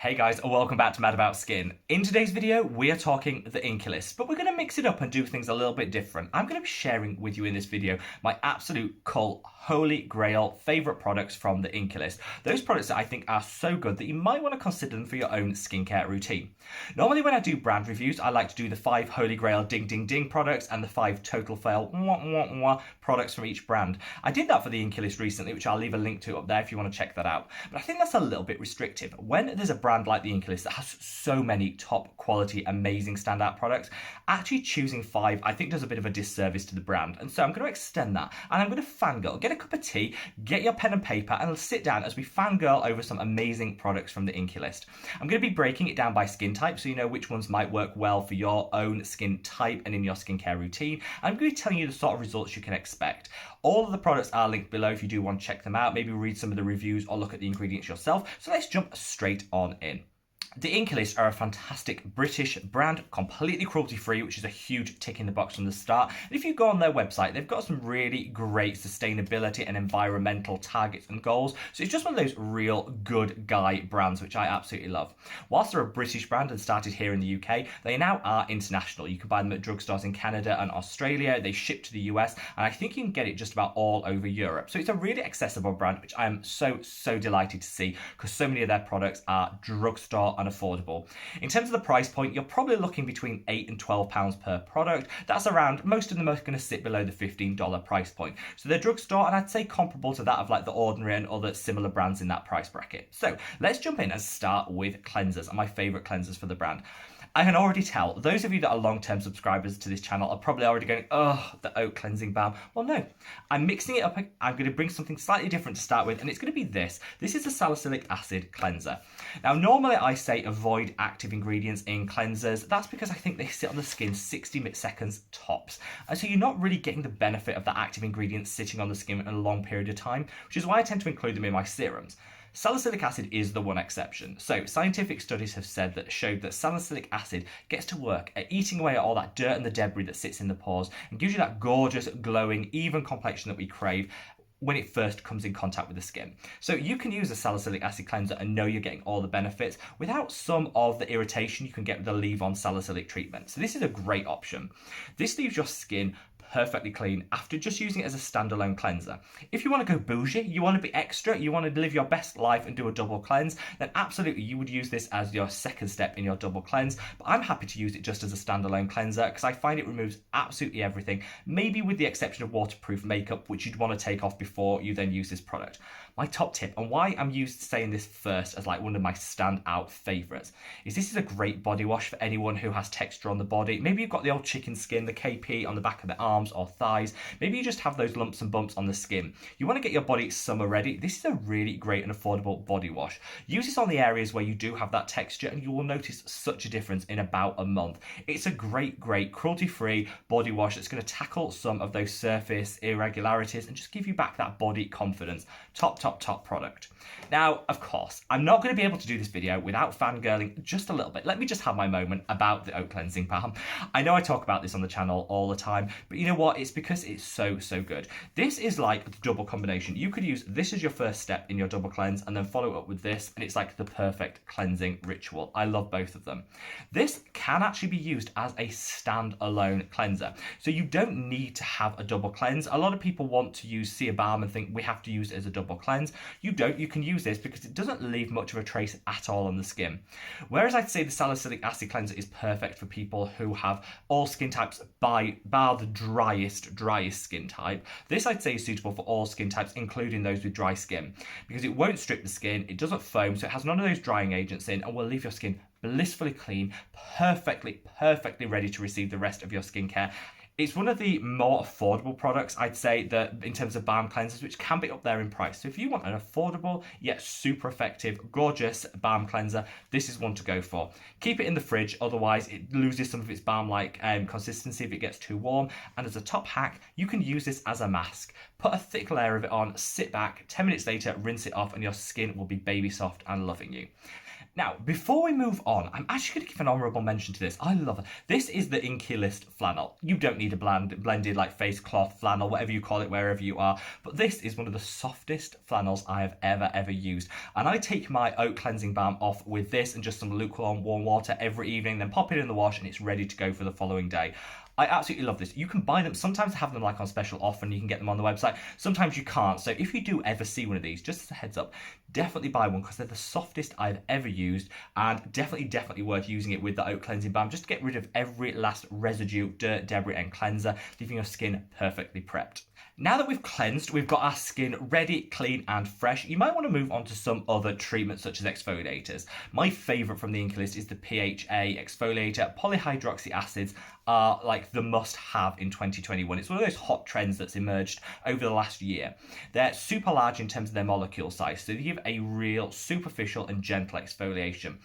Hey guys, and welcome back to Mad About Skin. In today's video, we are talking the Inkey List, but we're going to mix it up and do things a little bit different. I'm going to be sharing with you in this video my absolute cult, holy grail favourite products from the Inkey List. Those products that I think are so good that you might want to consider them for your own skincare routine. Normally when I do brand reviews, I like to do the 5 holy grail ding ding ding products and the 5 total fail products from each brand. I did that for the Inkey List recently, which I'll leave a link to up there if you want to check that out. But I think that's a little bit restrictive. When there's a brand like the Inkey List that has so many top quality, amazing standout products, actually choosing 5 I think does a bit of a disservice to the brand. And so I'm going to extend that and I'm going to fangirl, get a cup of tea, get your pen and paper and sit down as we fangirl over some amazing products from the Inkey List. I'm going to be breaking it down by skin type so you know which ones might work well for your own skin type and in your skincare routine. I'm going to be telling you the sort of results you can expect. All of the products are linked below if you do want to check them out, maybe read some of the reviews or look at the ingredients yourself. So let's jump straight on in. The Inkey List are a fantastic British brand, completely cruelty-free, which is a huge tick in the box from the start. And if you go on their website, they've got some really great sustainability and environmental targets and goals. So it's just one of those real good guy brands, which I absolutely love. Whilst they're a British brand and started here in the UK, they now are international. You can buy them at drugstores in Canada and Australia. They ship to the US, and I think you can get it just about all over Europe. So it's a really accessible brand, which I am so delighted to see because so many of their products are drugstore and affordable. In terms of the price point, you're probably looking between £8 and £12 per product. That's around, most of them are going to sit below the $15 price point. So they're drugstore, and I'd say comparable to that of like The Ordinary and other similar brands in that price bracket. So let's jump in and start with cleansers, and my favourite cleansers for the brand. I can already tell, those of you that are long-term subscribers to this channel are probably already going, oh, the oat cleansing balm. Well, no, I'm mixing it up. I'm going to bring something slightly different to start with, and it's going to be this. This is a salicylic acid cleanser. Now, normally I say avoid active ingredients in cleansers. That's because I think they sit on the skin 60 seconds tops. And so you're not really getting the benefit of the active ingredients sitting on the skin in a long period of time, which is why I tend to include them in my serums. Salicylic acid is the one exception. So scientific studies have showed that salicylic acid gets to work at eating away at all that dirt and the debris that sits in the pores and gives you that gorgeous, glowing, even complexion that we crave when it first comes in contact with the skin. So you can use a salicylic acid cleanser and know you're getting all the benefits without some of the irritation you can get with the leave-on salicylic treatment. So this is a great option. This leaves your skin perfectly clean after just using it as a standalone cleanser. If you want to go bougie, you want to be extra, you want to live your best life and do a double cleanse, then absolutely you would use this as your second step in your double cleanse. But I'm happy to use it just as a standalone cleanser because I find it removes absolutely everything, maybe with the exception of waterproof makeup, which you'd want to take off before you then use this product. My top tip, and why I'm used to saying this first as like one of my standout favourites, is this is a great body wash for anyone who has texture on the body. Maybe you've got the old chicken skin, the KP on the back of the arms or thighs. Maybe you just have those lumps and bumps on the skin. You want to get your body summer ready. This is a really great and affordable body wash. Use this on the areas where you do have that texture and you will notice such a difference in about a month. It's a great cruelty-free body wash that's going to tackle some of those surface irregularities and just give you back that body confidence. Top product. Now, of course, I'm not going to be able to do this video without fangirling just a little bit. Let me just have my moment about the oat cleansing balm. I know I talk about this on the channel all the time, but you know what? It's because it's so good. This is like the double combination. You could use this as your first step in your double cleanse and then follow it up with this, and it's like the perfect cleansing ritual. I love both of them. This can actually be used as a standalone cleanser. So you don't need to have a double cleanse. A lot of people want to use Sea Balm and think we have to use it as a double cleanse. You don't. You can use this because it doesn't leave much of a trace at all on the skin. Whereas I'd say the salicylic acid cleanser is perfect for people who have all skin types bar the driest skin type. This I'd say is suitable for all skin types, including those with dry skin, because it won't strip the skin, it doesn't foam, so it has none of those drying agents in and will leave your skin blissfully clean, perfectly ready to receive the rest of your skincare. It's one of the more affordable products, I'd say, that in terms of balm cleansers, which can be up there in price. So if you want an affordable yet super effective, gorgeous balm cleanser, this is one to go for. Keep it in the fridge, otherwise it loses some of its balm-like consistency if it gets too warm. And as a top hack, you can use this as a mask. Put a thick layer of it on, sit back, 10 minutes later, rinse it off, and your skin will be baby soft and loving you. Now, before we move on, I'm actually going to give an honourable mention to this. I love it. This is the Inkey List flannel. You don't need a blended like face cloth flannel, whatever you call it, wherever you are. But this is one of the softest flannels I have ever used. And I take my oat cleansing balm off with this and just some lukewarm warm water every evening, then pop it in the wash and it's ready to go for the following day. I absolutely love this. You can buy them, sometimes have them like on special offer and you can get them on the website. Sometimes you can't. So if you do ever see one of these, just as a heads up, definitely buy one because they're the softest I've ever used, and definitely worth using it with the oat cleansing balm just to get rid of every last residue, dirt, debris and cleanser, leaving your skin perfectly prepped. Now that we've cleansed, we've got our skin ready, clean and fresh, you might want to move on to some other treatments such as exfoliators. My favourite from the Inkey List is the PHA exfoliator. Polyhydroxy acids are like the must-have in 2021. It's one of those hot trends that's emerged over the last year. They're super large in terms of their molecule size, so they give a real superficial and gentle exfoliation.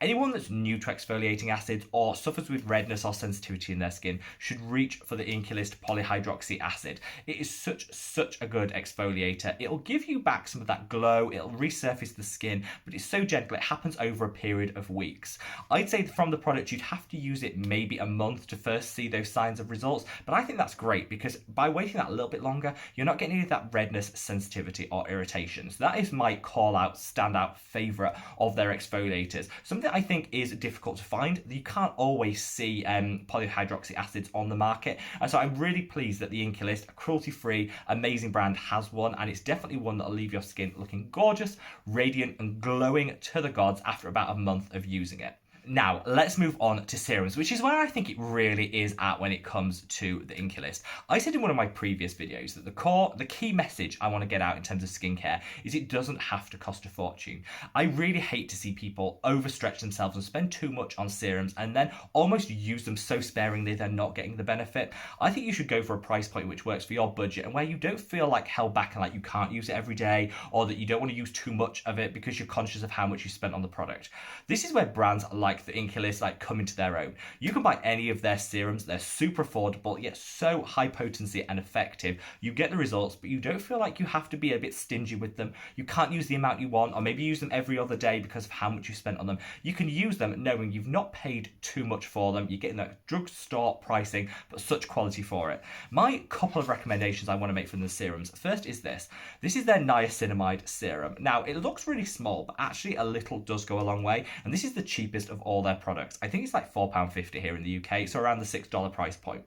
Anyone that's new to exfoliating acids or suffers with redness or sensitivity in their skin should reach for the Inkey List polyhydroxy acid. It is such a good exfoliator. It'll give you back some of that glow, it'll resurface the skin, but it's so gentle, it happens over a period of weeks. I'd say from the product you'd have to use it maybe a month to first see those signs of results, but I think that's great because by waiting that a little bit longer, you're not getting any of that redness, sensitivity or irritation. So that is my call out, standout favourite of their exfoliators. Something I think is difficult to find. You can't always see polyhydroxy acids on the market, and so I'm really pleased that the Inkey List, a cruelty-free, amazing brand, has one, and it's definitely one that'll leave your skin looking gorgeous, radiant and glowing to the gods after about a month of using it. Now, let's move on to serums, which is where I think it really is at when it comes to the Inkey List. I said in one of my previous videos that the key message I want to get out in terms of skincare is it doesn't have to cost a fortune. I really hate to see people overstretch themselves and spend too much on serums and then almost use them so sparingly they're not getting the benefit. I think you should go for a price point which works for your budget and where you don't feel like held back and like you can't use it every day, or that you don't want to use too much of it because you're conscious of how much you spent on the product. This is where brands like the Inkey List like come into their own. You can buy any of their serums, they're super affordable yet so high potency and effective. You get the results, but you don't feel like you have to be a bit stingy with them. You can't use the amount you want, or maybe use them every other day because of how much you spent on them. You can use them knowing you've not paid too much for them. You're getting that drugstore pricing, but such quality for it. My couple of recommendations I want to make from the serums. First is this. This is their Niacinamide serum. Now, it looks really small, but actually a little does go a long way, and this is the cheapest of all their products. I think it's like £4.50 here in the UK, so around the $6 price point.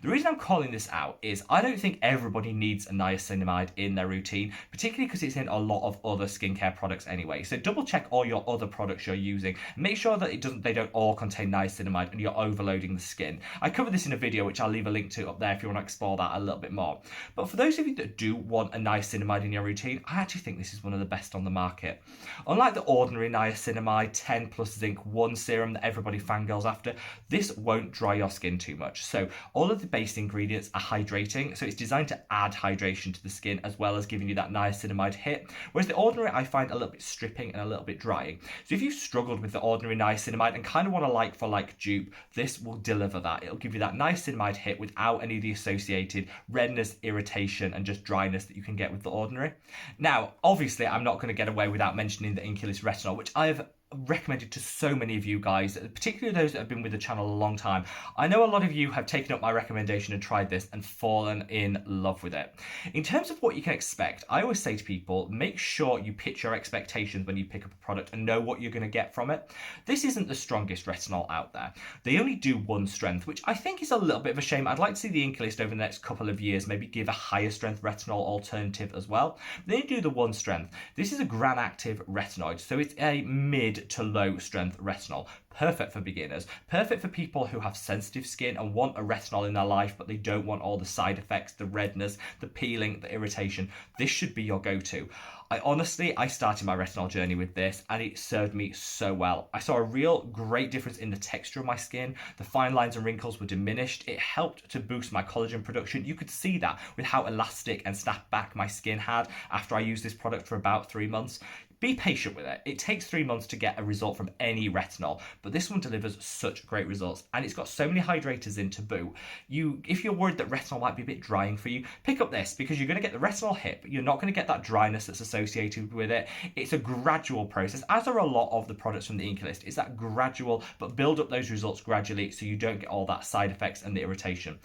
The reason I'm calling this out is I don't think everybody needs a niacinamide in their routine, particularly because it's in a lot of other skincare products anyway. So double check all your other products you're using. Make sure that they don't all contain niacinamide and you're overloading the skin. I covered this in a video which I'll leave a link to up there if you want to explore that a little bit more. But for those of you that do want a niacinamide in your routine, I actually think this is one of the best on the market. Unlike the ordinary niacinamide 10 plus zinc 1 serum that everybody fangirls after, this won't dry your skin too much. So all of the base ingredients are hydrating, so it's designed to add hydration to the skin as well as giving you that niacinamide hit, whereas the ordinary I find a little bit stripping and a little bit drying. So if you've struggled with the ordinary niacinamide and kind of want a like for like dupe, this will deliver that. It'll give you that niacinamide hit without any of the associated redness, irritation and just dryness that you can get with the ordinary. Now, obviously I'm not going to get away without mentioning the Inkey List Retinol, which I've recommended to so many of you guys, particularly those that have been with the channel a long time. I know a lot of you have taken up my recommendation and tried this and fallen in love with it. In terms of what you can expect, I always say to people, make sure you pitch your expectations when you pick up a product and know what you're going to get from it. This isn't the strongest retinol out there. They only do 1 strength, which I think is a little bit of a shame. I'd like to see the Inkey List over the next couple of years maybe give a higher strength retinol alternative as well. They do the 1 strength. This is a gram-active retinoid, so it's a mid to low strength retinol. Perfect for beginners, perfect for people who have sensitive skin and want a retinol in their life but they don't want all the side effects, the redness, the peeling, the irritation. This should be your go-to. I started my retinol journey with this and it served me so well. I saw a real great difference in the texture of my skin. The fine lines and wrinkles were diminished. It helped to boost my collagen production. You could see that with how elastic and snapped back my skin had after I used this product for about 3 months. Be patient with it. It takes 3 months to get a result from any retinol, but this one delivers such great results, and it's got so many hydrators in to boot. If you're worried that retinol might be a bit drying for you, pick up this, because you're going to get the retinol hit, but you're not going to get that dryness that's associated with it. It's a gradual process, as are a lot of the products from the Inkey List. It's that gradual, but build up those results gradually so you don't get all that side effects and the irritation.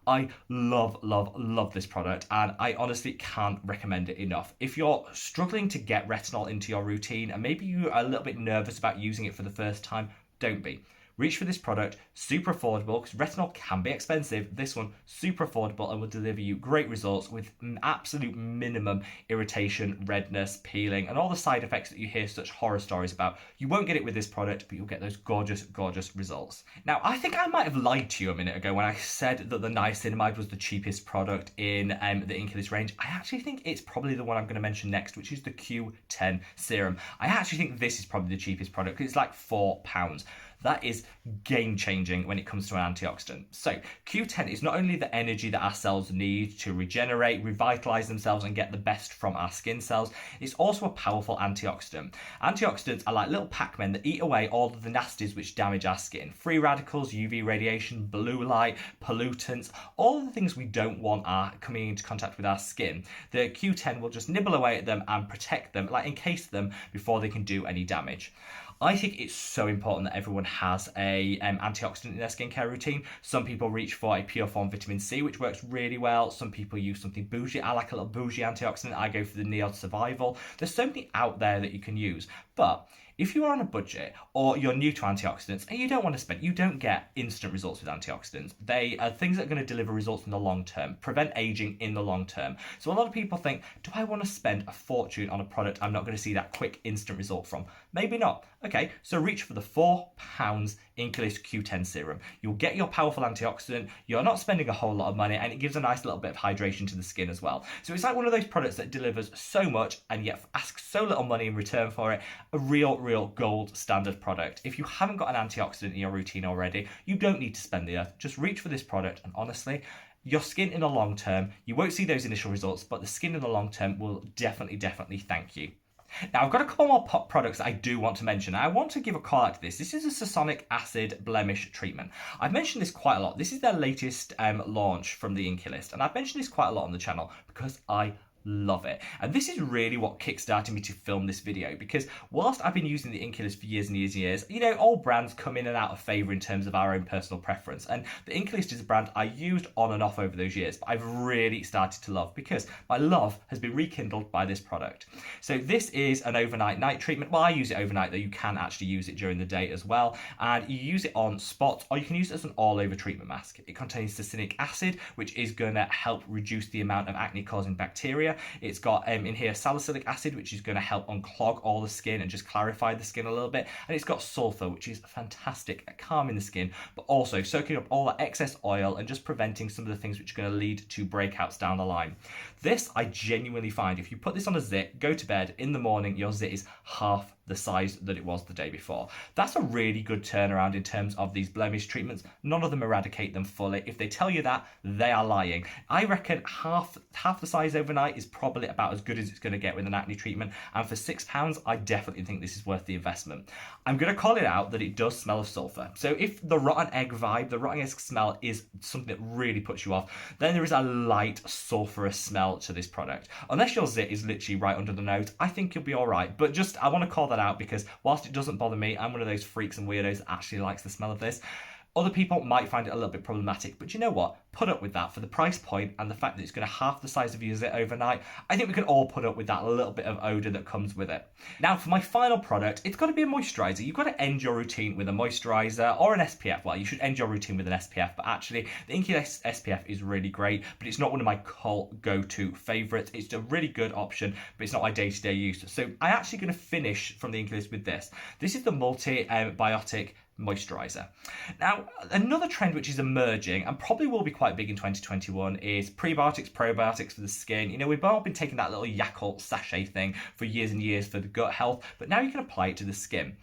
I love, love, love this product, and I honestly can't recommend it enough. If you're struggling to get retinol into your routine and maybe you're a little bit nervous about using it for the first time, don't be. Reach for this product, super affordable, because retinol can be expensive. This one, super affordable, and will deliver you great results with absolute minimum irritation, redness, peeling, and all the side effects that you hear such horror stories about. You won't get it with this product, but you'll get those gorgeous, gorgeous results. Now, I think I might have lied to you a minute ago when I said that the Niacinamide was the cheapest product in the Inkey List range. I actually think it's probably the one I'm going to mention next, which is the Q10 Serum. I actually think this is probably the cheapest product, because it's like £4. That is game-changing when it comes to an antioxidant. So Q10 is not only the energy that our cells need to regenerate, revitalize themselves, and get the best from our skin cells, it's also a powerful antioxidant. Antioxidants are like little Pac-Men that eat away all of the nasties which damage our skin. Free radicals, UV radiation, blue light, pollutants, all of the things we don't want are coming into contact with our skin. The Q10 will just nibble away at them and protect them, like encase them before they can do any damage. I think it's so important that everyone has a antioxidant in their skincare routine. Some people reach for a pure form vitamin C, which works really well. Some people use something bougie. I like a little bougie antioxidant. I go for the Neod Survival. There's so many out there that you can use. But if you are on a budget or you're new to antioxidants and you don't want to spend, you don't get instant results with antioxidants. They are things that are going to deliver results in the long term, prevent aging in the long term. So a lot of people think, do I want to spend a fortune on a product I'm not going to see that quick instant result from? Maybe not. Okay, so reach for the £4 Inkey List Q10 Serum. You'll get your powerful antioxidant, you're not spending a whole lot of money, and it gives a nice little bit of hydration to the skin as well. So it's like one of those products that delivers so much and yet asks so little money in return for it. A real gold standard product. If you haven't got an antioxidant in your routine already, you don't need to spend the earth. Just reach for this product, and honestly, your skin in the long term, you won't see those initial results, but the skin in the long term will definitely thank you. Now, I've got a couple more products that I do want to mention. I want to give a call out to this. This is a Succinic acid blemish treatment. I've mentioned this quite a lot. This is their latest launch from the Inkey List, and I've mentioned this quite a lot on the channel because I love it. And this is really what kickstarted me to film this video, because whilst I've been using the Inkey List for years and years and years, you know, all brands come in and out of favour in terms of our own personal preference, and the Inkey List is a brand I used on and off over those years, but I've really started to love because my love has been rekindled by this product. So this is an overnight night treatment. Well, I use it overnight, though you can actually use it during the day as well, and you use it on spots, or you can use it as an all-over treatment mask. It contains succinic acid, which is going to help reduce the amount of acne-causing bacteria. It's got in here salicylic acid, which is going to help unclog all the skin and just clarify the skin a little bit. And it's got sulfur, which is fantastic at calming the skin, but also soaking up all that excess oil and just preventing some of the things which are going to lead to breakouts down the line. This, I genuinely find, if you put this on a zit, go to bed, in the morning, your zit is half the size that it was the day before. That's a really good turnaround in terms of these blemish treatments. None of them eradicate them fully. If they tell you that, they are lying. I reckon half the size overnight is probably about as good as it's going to get with an acne treatment, and for £6, I definitely think this is worth the investment. I'm going to call it out that it does smell of sulfur. So if the rotten egg vibe, the rotten egg smell is something that really puts you off, then there is a light sulfurous smell to this product. Unless your zit is literally right under the nose, I think you'll be all right. But just, I want to call that out because whilst it doesn't bother me, I'm one of those freaks and weirdos that actually likes the smell of this. Other people might find it a little bit problematic, but you know what? Put up with that for the price point and the fact that it's going to half the size of your zit overnight. I think we can all put up with that little bit of odour that comes with it. Now, for my final product, it's got to be a moisturiser. You've got to end your routine with a moisturiser or an SPF. Well, you should end your routine with an SPF, but actually, the Inkey List SPF is really great, but it's not one of my cult go-to favourites. It's a really good option, but it's not my day-to-day use. So I'm actually going to finish from the Inkey List with this. This is the Multi-Biotic moisturiser. Now, another trend which is emerging and probably will be quite big in 2021 is prebiotics, probiotics for the skin. You know, we've all been taking that little Yakult sachet thing for years and years for the gut health, but now you can apply it to the skin.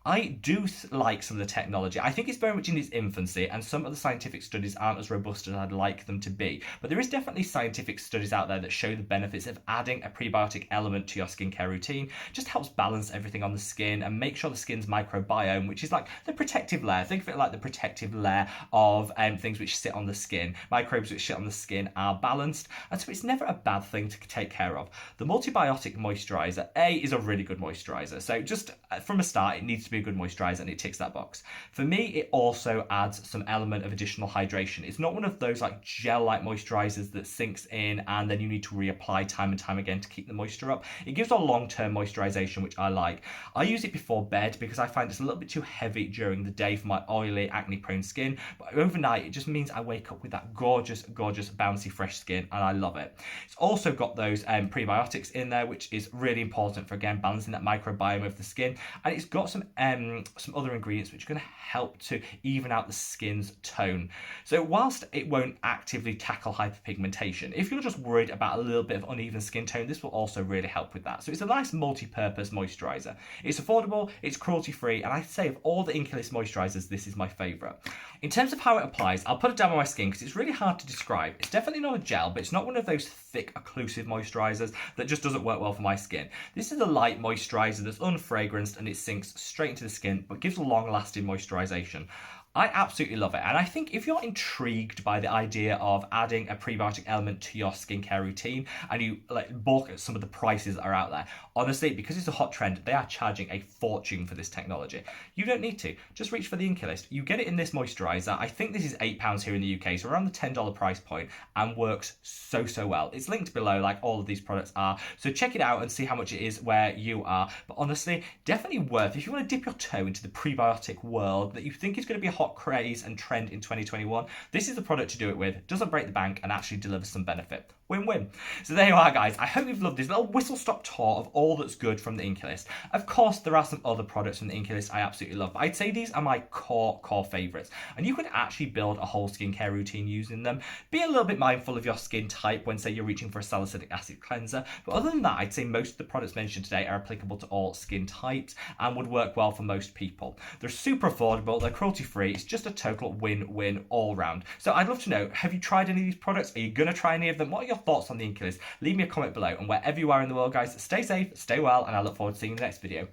I do like some of the technology. I think it's very much in its infancy, and some of the scientific studies aren't as robust as I'd like them to be. But there is definitely scientific studies out there that show the benefits of adding a prebiotic element to your skincare routine. Just helps balance everything on the skin and make sure the skin's microbiome, which is like the protective layer. Think of it like the protective layer of things which sit on the skin. Microbes which sit on the skin are balanced, and so it's never a bad thing to take care of. The Multi-Biotic moisturiser, is a really good moisturiser. So just from a start, it needs to be a good moisturiser, and it ticks that box. For me, it also adds some element of additional hydration. It's not one of those like gel-like moisturisers that sinks in and then you need to reapply time and time again to keep the moisture up. It gives a long-term moisturisation, which I like. I use it before bed because I find it's a little bit too heavy during the day for my oily, acne-prone skin, but overnight it just means I wake up with that gorgeous, gorgeous, bouncy, fresh skin, and I love it. It's also got those prebiotics in there, which is really important for, again, balancing that microbiome of the skin, and it's got some other ingredients which are going to help to even out the skin's tone. So whilst it won't actively tackle hyperpigmentation, if you're just worried about a little bit of uneven skin tone, this will also really help with that. So it's a nice multi-purpose moisturiser. It's affordable, it's cruelty-free, and I'd say of all the Inkey List moisturisers, this is my favourite. In terms of how it applies, I'll put it down on my skin because it's really hard to describe. It's definitely not a gel, but it's not one of those thick, occlusive moisturisers that just doesn't work well for my skin. This is a light moisturiser that's unfragranced and it sinks straight into the skin, but gives a long-lasting moisturisation. I absolutely love it, and I think if you're intrigued by the idea of adding a prebiotic element to your skincare routine and you balk at some of the prices that are out there, honestly, because it's a hot trend, they are charging a fortune for this technology. You don't need to. Just reach for the Inkey List. You get it in this moisturiser. I think this is £8 here in the UK, so around the $10 price point, and works so well. It's linked below like all of these products are, so check it out and see how much it is where you are. But honestly, definitely worth, if you want to dip your toe into the prebiotic world that you think is going to be a hot craze and trend in 2021, this is the product to do it with. Doesn't break the bank and actually delivers some benefit. Win-win. So there you are, guys. I hope you've loved this little whistle-stop tour of all that's good from the Inkey List. Of course, there are some other products from the Inkey List I absolutely love, but I'd say these are my core favourites. And you could actually build a whole skincare routine using them. Be a little bit mindful of your skin type when, say, you're reaching for a salicylic acid cleanser. But other than that, I'd say most of the products mentioned today are applicable to all skin types and would work well for most people. They're super affordable, they're cruelty-free, it's just a total win-win all round. So I'd love to know, have you tried any of these products? Are you going to try any of them? What are your thoughts on the Inkey List? Leave me a comment below, and wherever you are in the world, guys, stay safe, stay well, and I look forward to seeing you in the next video.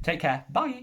Take care, bye!